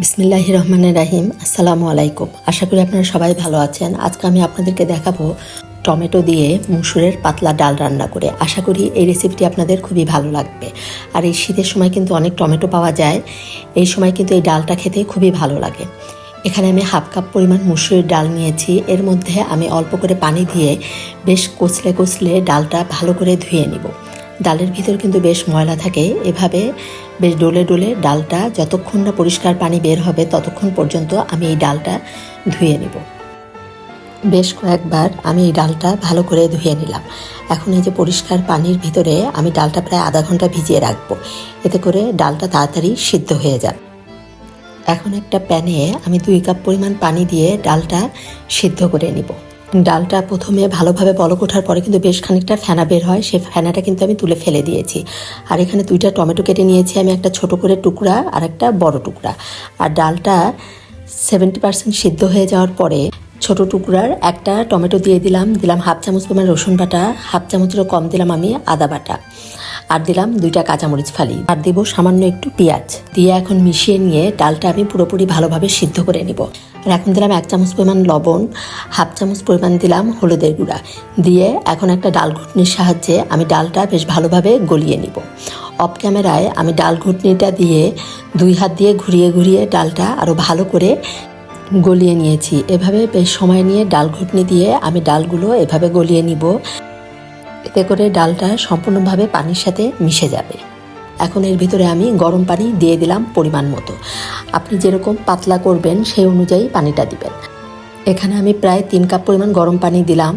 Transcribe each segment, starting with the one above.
বিসমিল্লাহির রহমানির রাহিম। আসসালামু আলাইকুম। আশা করি আপনারা সবাই ভালো আছেন। আজকে আমি আপনাদেরকে দেখাবো টমেটো দিয়ে মুসুরের পাতলা ডাল রান্না করে। আশা করি এই রেসিপিটি আপনাদের খুবই ভালো লাগবে। আর এই শীতের সময় কিন্তু অনেক টমেটো পাওয়া যায়, এই সময় কিন্তু এই ডালটা খেতে খুবই ভালো লাগে। এখানে আমি হাফ কাপ পরিমাণ মুসুরের ডাল নিয়েছি। এর মধ্যে আমি অল্প করে পানি দিয়ে বেশ কচলে কচলে ডালটা ভালো করে ধুয়ে নিব। ডালের ভিতর কিন্তু বেশ ময়লা থাকে, এভাবে বেশ ডলে ডলে ডালটা যতক্ষণ না পরিষ্কার পানি বের হবে ততক্ষণ পর্যন্ত আমি এই ডালটা ধুয়ে নিব। বেশ কয়েকবার আমি এই ডালটা ভালো করে ধুয়ে নিলাম। এখন এই যে পরিষ্কার পানির ভিতরে আমি ডালটা প্রায় আধা ঘন্টা ভিজিয়ে রাখবো, এতে করে ডালটা তাড়াতাড়ি সিদ্ধ হয়ে যাবে। এখন একটা প্যানে আমি 2 কাপ পরিমাণ পানি দিয়ে ডালটা সিদ্ধ করে নিব। ডালটা প্রথমে ভালোভাবে বলক ওঠার পরে কিন্তু বেশ খানিকটা ফেনা বের হয়, সেই ফেনাটা কিন্তু আমি তুলে ফেলে দিয়েছি। আর এখানে 2টা টমেটো কেটে নিয়েছি আমি, একটা ছোট করে টুকরা আর একটা বড় টুকরা। আর ডালটা 70% সিদ্ধ হয়ে যাওয়ার পরে ছোট টুকরার একটা টমেটো দিয়ে দিলাম হাফ চামচ পরিমাণ রসুন বাটা, হাফ চামচেরও কম দিলাম আমি আদা বাটা, আর দিলাম 2টা কাঁচামরিচ ফালি, আর দেবো সামান্য একটু পেঁয়াজ দিয়ে এখন মিশিয়ে নিয়ে ডালটা আমি পুরোপুরি ভালোভাবে সিদ্ধ করে নিব। আর এখন দিলাম 1 চামচ পরিমাণ লবণ, হাফ চামচ পরিমাণ দিলাম হলুদের গুঁড়া দিয়ে এখন একটা ডাল ঘুটনির সাহায্যে আমি ডালটা বেশ ভালোভাবে গলিয়ে নিব। অফ ক্যামেরায় আমি ডাল ঘুটনিটা দিয়ে 2 হাত দিয়ে ঘুরিয়ে ঘুরিয়ে ডালটা আরও ভালো করে গলিয়ে নিয়েছি। এভাবে বেশ সময় নিয়ে ডাল ঘুটনি দিয়ে আমি ডালগুলো এভাবে গলিয়ে নিব, এতে করে ডালটা সম্পূর্ণভাবে পানির সাথে মিশে যাবে। এখন এর ভিতরে আমি গরম পানি দিয়ে দিলাম পরিমাণ মতো। আপনি যেরকম পাতলা করবেন সেই অনুযায়ী পানিটা দিবেন। এখানে আমি প্রায় 3 কাপ পরিমাণ গরম পানি দিলাম।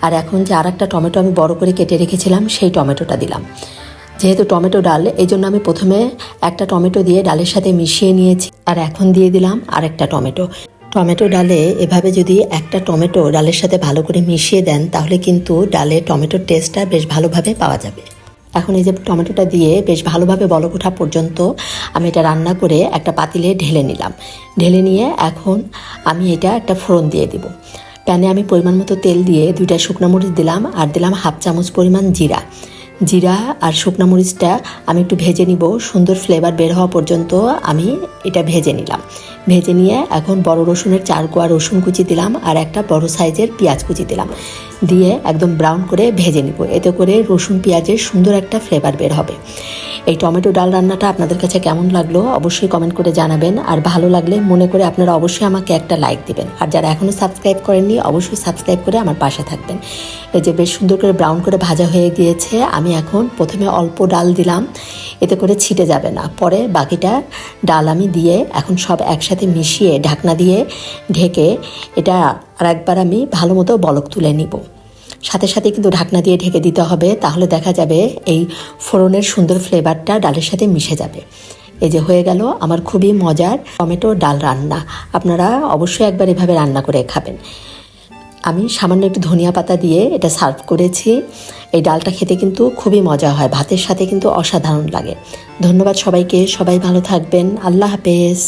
আর এখন যে আরেকটা টমেটো আমি বড় করে কেটে রেখেছিলাম সেই টমেটোটা দিলাম। যেহেতু টমেটো ডাল, এই জন্য আমি প্রথমে একটা টমেটো দিয়ে ডালের সাথে মিশিয়ে নিয়েছি, আর এখন দিয়ে দিলাম আরেকটা টমেটো। টমেটো ডালে এভাবে যদি একটা টমেটো ডালের সাথে ভালো করে মিশিয়ে দেন তাহলে কিন্তু ডালে টমেটোর টেস্টটা বেশ ভালোভাবে পাওয়া যাবে। এখন এই যে টমেটোটা দিয়ে বেশ ভালোভাবে বলক ওঠা পর্যন্ত আমি এটা রান্না করে একটা পাতিলে ঢেলে নিলাম। ঢেলে নিয়ে এখন আমি এটা একটা ফোড়ন দিয়ে দিব। প্যানে আমি পরিমাণ মতো তেল দিয়ে 2টা শুকনো মরিচ দিলাম, আর দিলাম হাফ চামচ পরিমাণ জিরা আর শুকনো মরিচটা আমি একটু ভেজে নিব, সুন্দর ফ্লেভার বের হওয়া পর্যন্ত আমি এটা ভেজে নিলাম। ভেজে নিয়ে এখন বড় রসুনের 4 কোয়া রসুন কুচি দিলাম, আর একটা বড় সাইজের পেঁয়াজ কুচি দিলাম, দিয়ে একদম ব্রাউন করে ভেজে নিব। এতে করে রসুন পেঁয়াজের সুন্দর একটা ফ্লেভার বের হবে। এই টমেটো ডাল রান্নাটা আপনাদের কাছে কেমন লাগলো অবশ্যই কমেন্ট করে জানাবেন। আর ভালো লাগলে মনে করে আপনারা অবশ্যই আমাকে একটা লাইক দিবেন। আর যারা এখনও সাবস্ক্রাইব করেননি অবশ্যই সাবস্ক্রাইব করে আমার পাশে থাকবেন। এই যে বেশ সুন্দর করে ব্রাউন করে ভাজা হয়ে গিয়েছে, আমি এখন প্রথমে অল্প ডাল দিলাম, এতে করে ছিটে যাবে না। পরে বাকিটা ডাল আমি দিয়ে এখন সব একসাথে মিশিয়ে ঢাকনা দিয়ে ঢেকে এটা আর একবার আমি ভালো মতো বলক তুলে নিব। সাথে সাথে কিন্তু ঢাকনা দিয়ে ঢেকে দিতে হবে, তাহলে দেখা যাবে এই ফোড়নের সুন্দর ফ্লেভারটা ডালের সাথে মিশে যাবে। এই যে হয়ে গেল আমার খুবই মজার টমেটো ডাল রান্না। আপনারা অবশ্যই একবার এভাবে রান্না করে খাবেন। আমি সামান্য একটু ধনিয়া পাতা দিয়ে এটা সার্ভ করেছি। এই ডালটা খেতে কিন্তু খুবই মজা হয়, ভাতের সাথে কিন্তু অসাধারণ লাগে। ধন্যবাদ সবাইকে, সবাই ভালো থাকবেন। আল্লাহ হাফেজ।